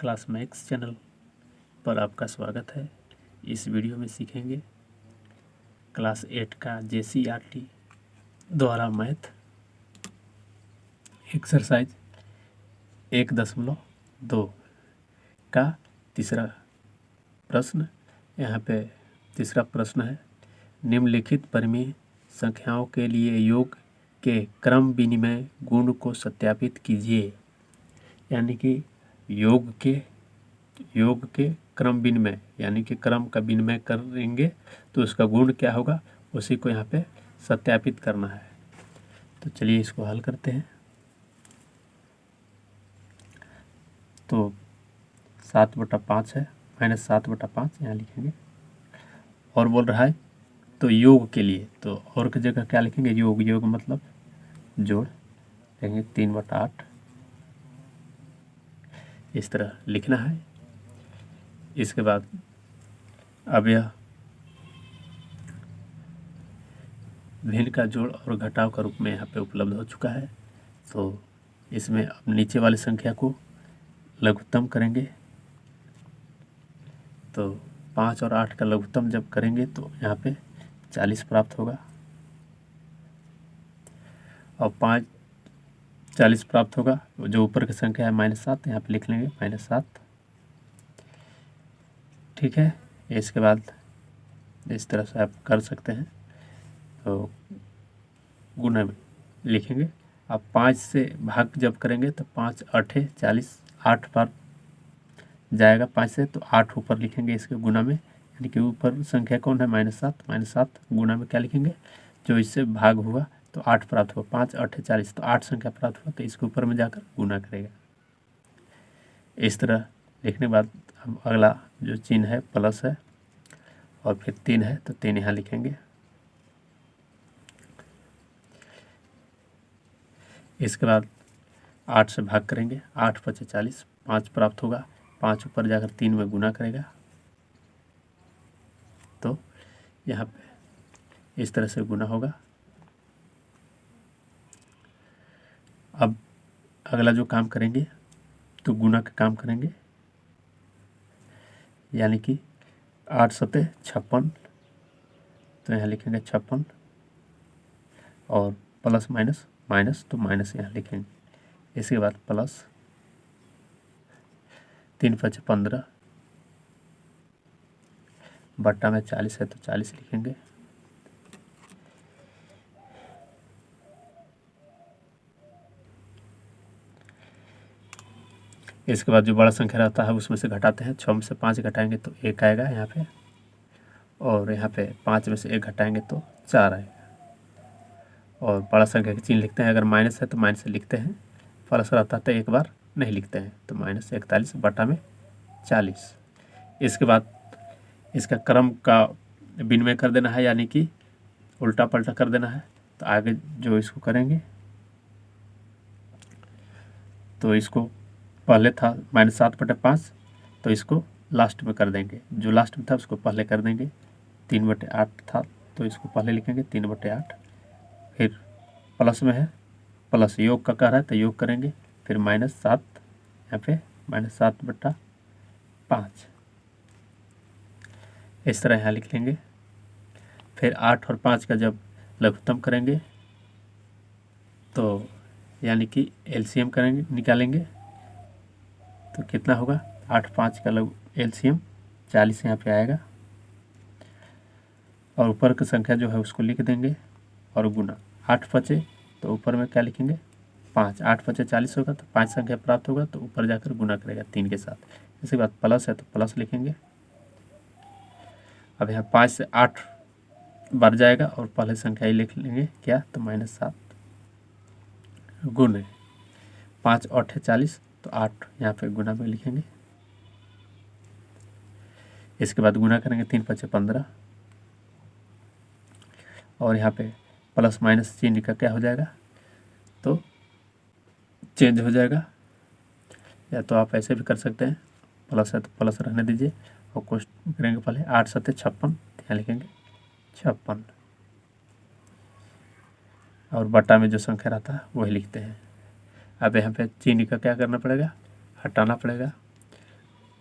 Class maths channel पर आपका स्वागत है। इस वीडियो में सीखेंगे क्लास 8 का JCERT द्वारा मैथ एक्सरसाइज 1.2 का तीसरा प्रश्न। यहाँ पे तीसरा प्रश्न है, निम्नलिखित परिमेय संख्याओं के लिए योग के क्रम विनिमय गुण को सत्यापित कीजिए। यानी कि योग के क्रम विनिमय यानी कि क्रम का विनिमय करेंगे तो उसका गुण क्या होगा, उसी को यहाँ पे सत्यापित करना है। तो चलिए इसको हल करते हैं। तो 7/5 है, -7/5 यहाँ लिखेंगे। और बोल रहा है तो योग के लिए, तो और की जगह क्या लिखेंगे, योग मतलब जोड़ लेंगे 3/8। इस तरह लिखना है। इसके बाद अब यह भिन्न का जोड़ और घटाव का रूप में यहाँ पे उपलब्ध हो चुका है। तो इसमें अब नीचे वाली संख्या को लघुत्तम करेंगे। तो 5 और 8 का लघुत्तम जब करेंगे तो यहाँ पे 40 प्राप्त होगा। और 40 प्राप्त होगा। जो ऊपर की संख्या है -7, यहाँ पे लिख लेंगे -7। ठीक है। इसके बाद इस तरह से आप कर सकते हैं। तो गुणा में लिखेंगे। आप 5 से भाग जब करेंगे तो 5 8 40, 8 बार जाएगा 5 से, तो 8 ऊपर लिखेंगे इसके गुणा में। यानी कि ऊपर संख्या कौन है, -7 गुणा में क्या लिखेंगे, जो इससे भाग हुआ तो 8 प्राप्त हुआ। 5 8 40, तो 8 संख्या प्राप्त हुआ, तो इसके ऊपर में जाकर गुणा करेगा। इस तरह लिखने के बाद हम अगला जो चिन्ह है प्लस है और फिर 3 है, तो 3 यहाँ लिखेंगे। इसके बाद 8 से भाग करेंगे, 8 5 40, 5 प्राप्त होगा। 5 ऊपर जाकर 3 में गुना करेगा। तो यहाँ पे इस तरह से गुना होगा। अब अगला जो काम करेंगे तो गुना का काम करेंगे। यानी कि 8 7 56, तो यहाँ लिखेंगे 56 और प्लस माइनस तो माइनस यहाँ लिखेंगे। इसके बाद प्लस 3 5 15 बट्टा में 40 है तो 40 लिखेंगे। इसके बाद जो बड़ा संख्या रहता है उसमें से घटाते हैं। 6 में से 5 घटाएंगे तो 1 आएगा यहाँ पे, और यहाँ पे 5 में से 1 घटाएंगे तो 4 आएगा। और बड़ा संख्या के चिन्ह लिखते हैं। अगर माइनस है तो माइनस से लिखते हैं, प्लस रहता है तो एक बार नहीं लिखते हैं। तो -41 बटा में 40। इसके बाद इसका क्रम का विनिमय कर देना है, यानी कि उल्टा पलटा कर देना है। तो आगे जो इसको करेंगे तो इसको पहले था -7/5, तो इसको लास्ट में कर देंगे। जो लास्ट में था उसको पहले कर देंगे। 3/8 था तो इसको पहले लिखेंगे 3/8। फिर प्लस में है, प्लस योग का कह रहा है तो योग करेंगे। फिर -7, यहाँ पे -7/5 इस तरह यहाँ लिख लेंगे। फिर 8 और 5 का जब लघुत्तम करेंगे तो यानी कि LCM करेंगे, निकालेंगे तो कितना होगा, 8 5 का LCM 40 यहाँ पे आएगा। और ऊपर की संख्या जो है उसको लिख देंगे और गुना 8 5 तो ऊपर में क्या लिखेंगे 5, 8 5 40 होगा, तो 5 संख्या प्राप्त होगा तो ऊपर जाकर गुना करेगा 3 के साथ। इसके बाद प्लस है तो प्लस लिखेंगे। अब यहाँ 5 से 8 बार जाएगा और पहले संख्या ही लिख लेंगे क्या, तो -7 गुने 5 8 40, तो 8 यहाँ पे गुना में लिखेंगे। इसके बाद गुना करेंगे 3 5 15 और यहाँ पे प्लस माइनस चिन्ह का क्या हो जाएगा, तो चेंज हो जाएगा। या तो आप ऐसे भी कर सकते हैं, प्लस है तो प्लस रहने दीजिए और कोष्ट करेंगे पहले 8 7 56, यहाँ लिखेंगे 56 और बटा में जो संख्या रहता है वही लिखते हैं। अब यहाँ पे चिन्ह का क्या करना पड़ेगा, हटाना पड़ेगा।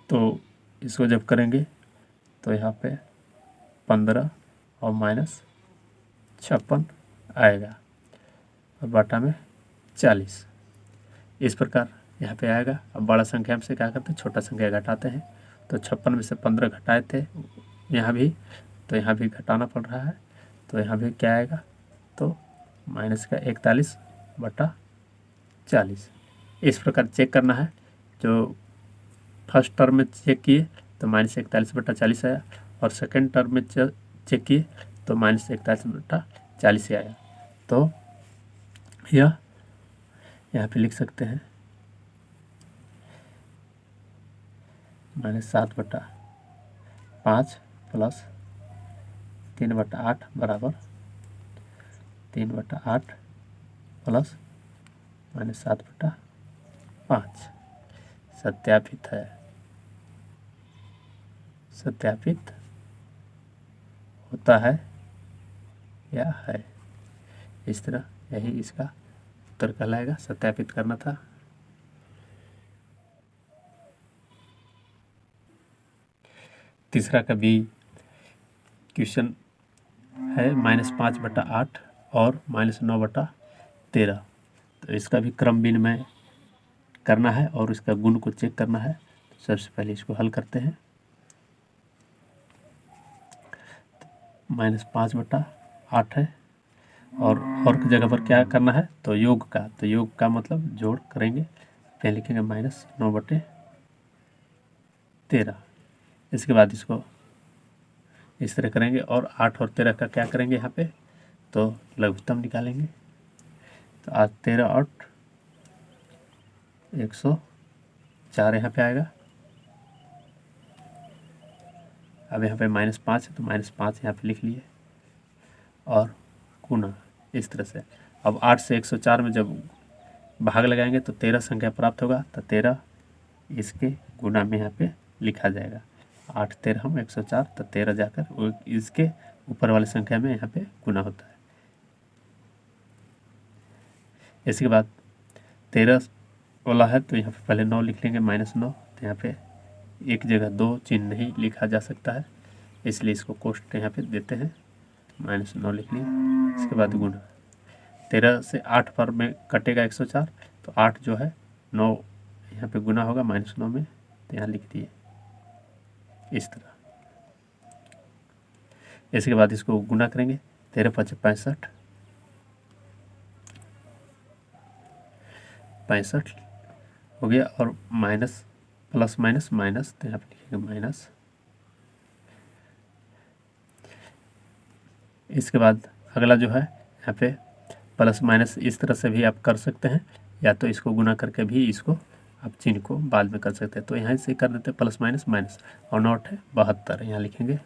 तो इसको जब करेंगे तो यहाँ पे 15 और -56 आएगा और बटा में 40। इस प्रकार यहाँ पे आएगा। अब बड़ा संख्या से क्या करते हैं, छोटा संख्या घटाते हैं। तो 56 में से 15 घटाए थे यहाँ भी, तो यहाँ भी घटाना पड़ रहा है। तो यहाँ भी क्या आएगा, तो -41/40। इस प्रकार चेक करना है। जो फर्स्ट टर्म में चेक किए तो -41/40 आया, और सेकेंड टर्म में चेक किए तो -41/40 आया। तो यह यहाँ पे लिख सकते हैं -7/5 प्लस 3/8 बराबर 3/8 प्लस -7/5। सत्यापित है, सत्यापित होता है या है। इस तरह यही इसका उत्तर कहलाएगा। सत्यापित करना था। तीसरा का भी क्वेश्चन है -5/8 और -9/13। तो इसका भी क्रम विनिमय करना है और इसका गुण को चेक करना है। तो सबसे पहले इसको हल करते हैं। -5/8 है और की जगह पर क्या करना है, तो योग का। तो योग का मतलब जोड़ करेंगे। फिर लिखेंगे -9/13। इसके बाद इसको इस तरह करेंगे और 8 और 13 का क्या करेंगे यहाँ पे, तो लघुत्तम निकालेंगे। तो आज 13 और 104 यहाँ पे आएगा। अब यहाँ पे -5 है तो -5 यहाँ पे लिख लिए और गुना इस तरह से। अब 8 से 104 में जब भाग लगाएंगे तो 13 संख्या प्राप्त होगा। तो 13 इसके गुना में यहाँ पे लिखा जाएगा। 8 13 104, तो 13 जाकर वो इसके ऊपर वाली संख्या में यहाँ पे गुना होता है। इसके बाद 13 वाला है तो यहाँ पे पहले 9 लिख लेंगे, -9। तो यहाँ पे एक जगह 2 चिन्ह नहीं लिखा जा सकता है, इसलिए इसको कोष्ठ यहाँ पे देते हैं। -9 लिख लिए। इसके बाद गुना 13 से 8 पर में कटेगा 104, तो 8 जो है 9 यहाँ पे गुना होगा -9 में, तो यहाँ लिख दिए इस तरह। इसके बाद इसको गुना करेंगे। 13 × 5 = 65 हो गया, और माइनस प्लस माइनस माइनस, तो यहाँ पे लिखेंगे माइनस। इसके बाद अगला जो है यहाँ पे प्लस माइनस इस तरह से भी आप कर सकते हैं, या तो इसको गुना करके भी इसको आप चिन्ह को बाद में कर सकते हैं। तो यहाँ से कर देते हैं प्लस माइनस माइनस, और नोट है 72, यहाँ लिखेंगे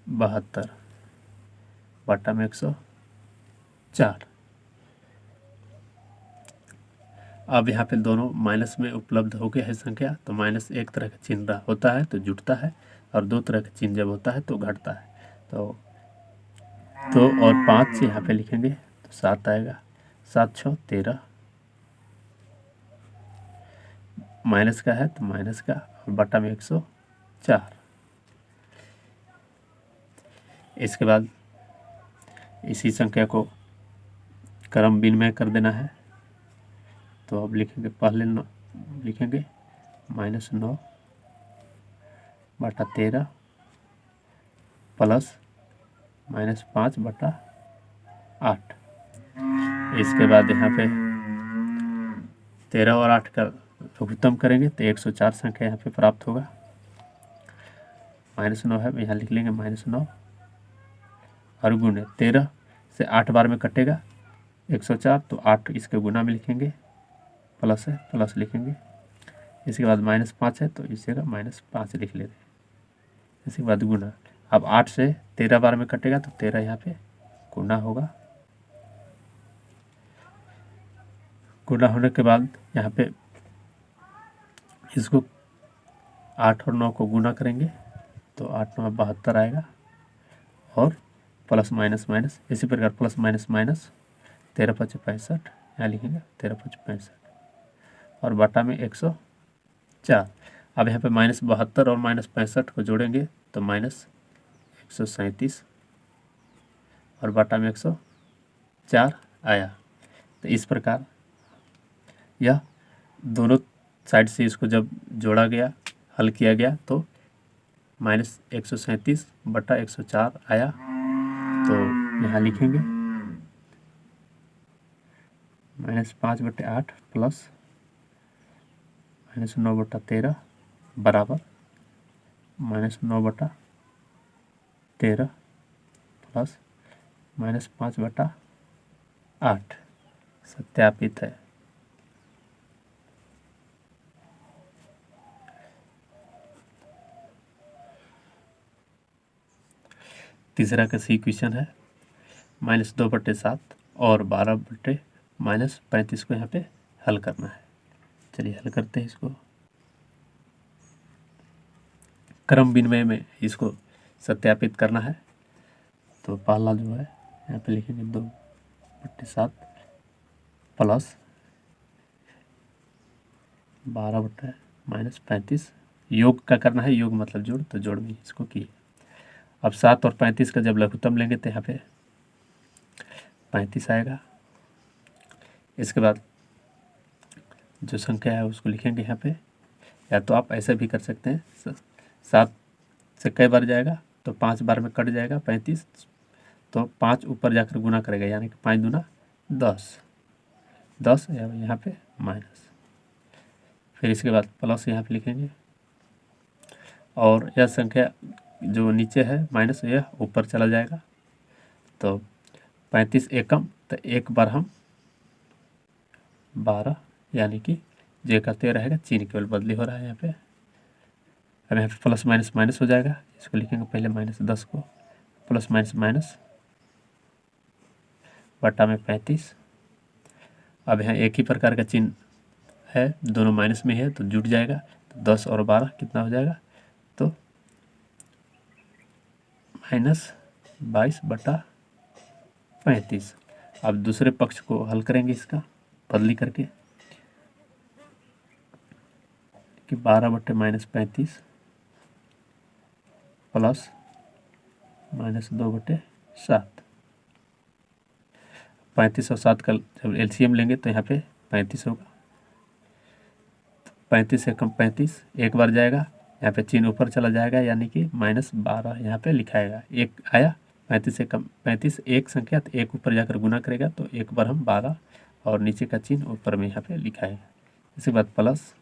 72 बटा में 104। अब यहाँ पे दोनों माइनस में उपलब्ध हो गया है संख्या, तो माइनस एक तरह का चिन्ह होता है तो जुटता है, और दो तरह का चिन्ह जब होता है तो घटता है। तो और 5 यहाँ पे लिखेंगे तो 7 आएगा। 7 × 6 = 13, माइनस का है तो माइनस का, और बटा में 104। इसके बाद इसी संख्या को क्रम विनिमय कर देना है। तो अब लिखेंगे पहले लिखेंगे -9 बटा 13 प्लस -5 बटा 8। इसके बाद यहाँ पे 13 और 8 का लघुत्तम करेंगे तो 104 संख्या यहाँ पे प्राप्त होगा। -9 है, यहाँ लिख लेंगे -9, और गुणे 13 से 8 बार में कटेगा 104, तो 8 इसके गुना में लिखेंगे, प्लस है प्लस लिखेंगे। इसके बाद -5 है तो इस जगह -5 लिख लेते हैं। इसके बाद गुना, अब 8 से 13 बार में कटेगा तो 13 यहाँ पे गुना होगा। गुना होने के बाद यहाँ पे इसको 8 और 9 को गुना करेंगे तो 8 9 72 आएगा, और प्लस माइनस माइनस, इसी प्रकार प्लस माइनस माइनस, 13 × 5 = 65, यहाँ लिखेंगे 13 × 5 = 65, और बटा में 104। अब यहाँ पे -72 और -65 को जोड़ेंगे तो -137 और बटा में 104 आया। तो इस प्रकार यह दोनों साइड से इसको जब जोड़ा गया, हल किया गया तो -137 बटा 104 आया। तो यहाँ लिखेंगे -5/8 प्लस -9/13 बराबर -9/13 प्लस -5/8 सत्यापित है। तीसरा का सी क्वेश्चन है -2/7 और 12/-35 को यहाँ पे हल करना है। चलिए हल करते हैं इसको। क्रम विनिमय में इसको सत्यापित करना है। तो पहला जो है यहाँ पे लिखेंगे 2/7 प्लस 12/-35 योग का करना है। योग मतलब जोड़, तो जोड़ में इसको किए। अब 7 और 35 का जब लघुत्तम लेंगे तो यहाँ पे 35 आएगा। इसके बाद जो संख्या है उसको लिखेंगे यहाँ पे, या तो आप ऐसे भी कर सकते हैं, 7 से कई बार जाएगा तो 5 बार में कट जाएगा 35, तो 5 ऊपर जाकर गुना करेगा, यानी कि 5 दूना 10, 10 यहाँ पे माइनस, फिर इसके बाद प्लस यहाँ पे लिखेंगे। और यह संख्या जो नीचे है माइनस, यह ऊपर चला जाएगा। तो 35 एकम, तो एक बार हम 12, यानी कि जे का 13 रहेगा, चिन्ह केवल बदली हो रहा है यहाँ पे। अब यहाँ पे प्लस माइनस माइनस हो जाएगा, इसको लिखेंगे पहले -10 को प्लस माइनस माइनस बटा में 35। अब यहाँ एक ही प्रकार का चिन्ह है, दोनों माइनस में है तो जुट जाएगा। तो 10 और 12 कितना हो जाएगा, तो -22/35। अब दूसरे पक्ष को हल करेंगे इसका बदली करके कि 12/-35 प्लस -2/7। 35 और 7 का जब एलसीएम लेंगे तो यहाँ पे 35 होगा। 35 से कम 35 एक बार जाएगा, यहाँ पे चिन्ह ऊपर चला जाएगा, यानी कि -12 यहाँ पे लिखाएगा। एक आया 35 से कम 35 एक संख्या, तो एक ऊपर जाकर गुना करेगा, तो एक बार हम 12 और नीचे का चिन्ह ऊपर में यहाँ पे लिखाएगा। इसके बाद प्लस,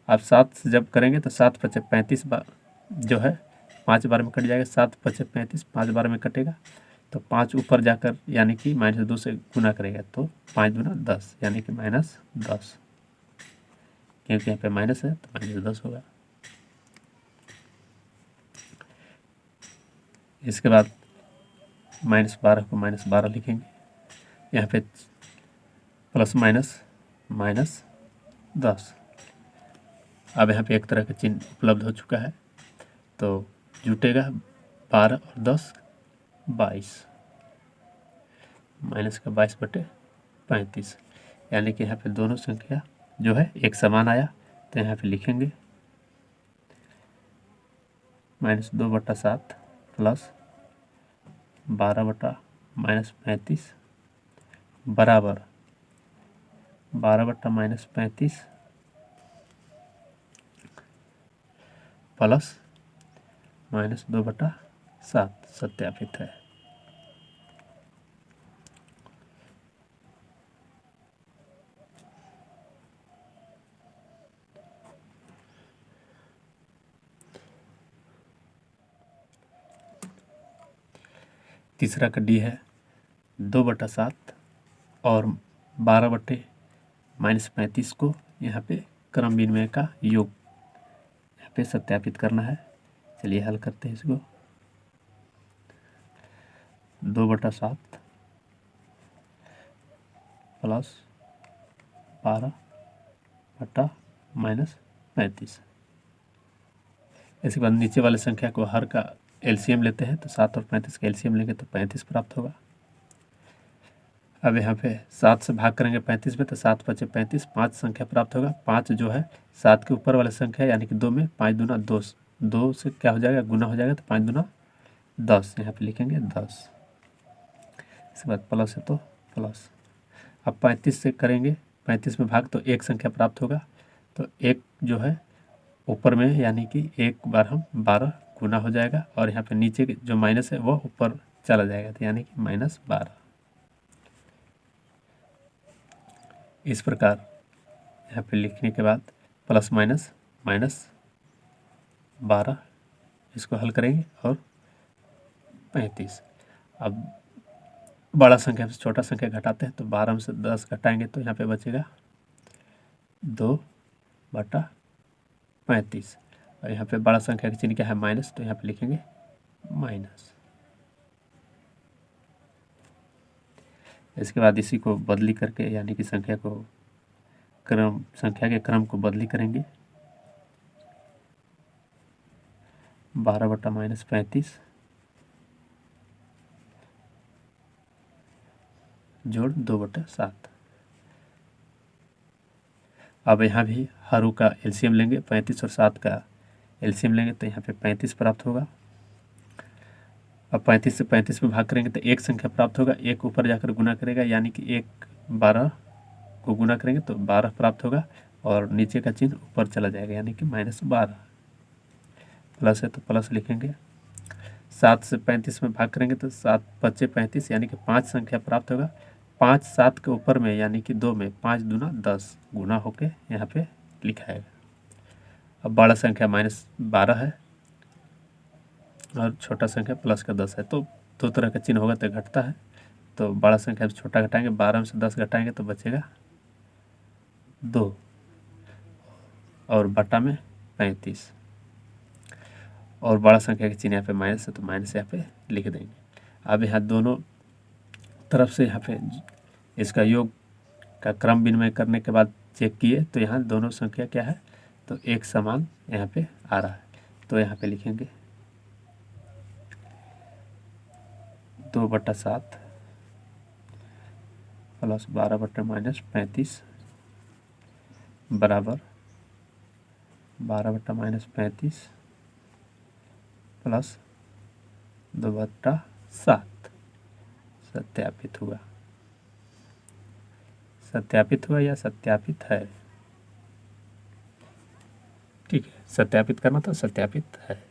आप 7 से जब करेंगे तो 7×5 = 35 बार जो है 5 बार में कट जाएगा। 7×5 = 5 बार में कटेगा, तो 5 ऊपर जाकर यानी कि -2 से गुना करेगा, तो 5 दूना 10, यानी कि -10, क्योंकि यहाँ पे माइनस है तो -10 होगा। इसके बाद -12 को -12 लिखेंगे, यहाँ पे प्लस माइनस -10। अब यहाँ पे एक तरह का चिन्ह उपलब्ध हो चुका है, तो जुटेगा 12 और 10 22, माइनस का 22/35, यानी कि यहाँ पे दोनों संख्या जो है एक समान आया। तो यहाँ पे लिखेंगे -2/7 प्लस 12/-35 बराबर 12/-35 प्लस -2/7 सत्यापित है। तीसरा का डी है 2/7 और 12/-35 को यहाँ पे क्रम विनिमय का योग यहाँ पे सत्यापित करना है। चलिए हल करते हैं इसको। 2/7 प्लस 12/-35। इसके बाद नीचे वाले संख्या को हर का एलसीएम लेते हैं, तो 7 और 35 का एलसीएम लेंगे तो 35 प्राप्त होगा। अब यहाँ पे 7 से भाग करेंगे 35 में तो 7 × 5 = 35, 5 संख्या प्राप्त होगा। 5 जो है 7 के ऊपर वाला संख्या यानी कि 2 में 5 दूना 2, 2 से क्या हो जाएगा गुना हो जाएगा तो 5 दूना 10, यहाँ पे लिखेंगे 10। इसके बाद प्लस है तो प्लस। अब 35 से करेंगे 35 में भाग तो एक संख्या प्राप्त होगा, तो एक जो है ऊपर में यानी कि एक बार हम 12 गुना हो जाएगा और यहाँ पे नीचे जो माइनस है वो ऊपर चला जाएगा तो यानी कि -12। इस प्रकार यहाँ पे लिखने के बाद प्लस माइनस -12 इसको हल करेंगे और 35। अब बड़ा संख्या से छोटा संख्या घटाते हैं तो 12 में से 10 घटाएंगे तो यहाँ पे बचेगा 2/35 और यहाँ पे बड़ा संख्या का चिन्ह क्या है माइनस, तो यहाँ पे लिखेंगे माइनस। इसके बाद इसी को बदली करके यानी कि संख्या के क्रम को बदली करेंगे। 12/-35 जोड़ 2/7। अब यहाँ भी हर ऊ का एलसीएम लेंगे, 35 और 7 का एलसीएम लेंगे तो यहाँ पे 35 प्राप्त होगा। अब 35 से 35 में भाग करेंगे तो एक संख्या प्राप्त होगा, एक ऊपर जाकर गुना करेगा यानी कि 1 12 को गुना करेंगे तो 12 प्राप्त होगा और नीचे का चिन्ह ऊपर चला जाएगा यानी कि -12। प्लस है तो प्लस लिखेंगे। 7 से 35 में भाग करेंगे तो 7 × 5 = 35 यानी कि 5 संख्या प्राप्त होगा। 5 7 के ऊपर में यानी कि 2 में 5 दूना 10 गुना होके यहाँ पे लिखाएगा। अब बड़ा संख्या -12 है और छोटा संख्या प्लस का 10 है, तो दो तरह का चिन्ह होगा तो घटता है। तो बड़ा संख्या से छोटा घटाएंगे, 12 में से 10 घटाएंगे तो बचेगा 2 और बटा में 35 और बड़ा संख्या के चिन्ह यहाँ पे माइनस है तो माइनस यहाँ पे लिख देंगे। अब यहाँ दोनों तरफ से यहाँ पे इसका योग का क्रम विनिमय करने के बाद चेक किए तो यहाँ दोनों संख्या क्या है तो एक समान यहाँ पे आ रहा है, तो यहाँ पे लिखेंगे 2/7 प्लस 12/-35 बराबर 12/-35 प्लस 2/7 सत्यापित हुआ। सत्यापित हुआ या सत्यापित है, ठीक है, सत्यापित करना तो सत्यापित है।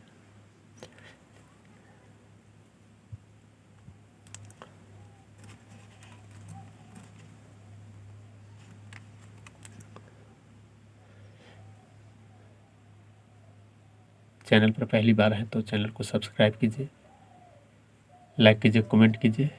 चैनल पर पहली बार है तो चैनल को सब्सक्राइब कीजिए, लाइक कीजिए, कमेंट कीजिए।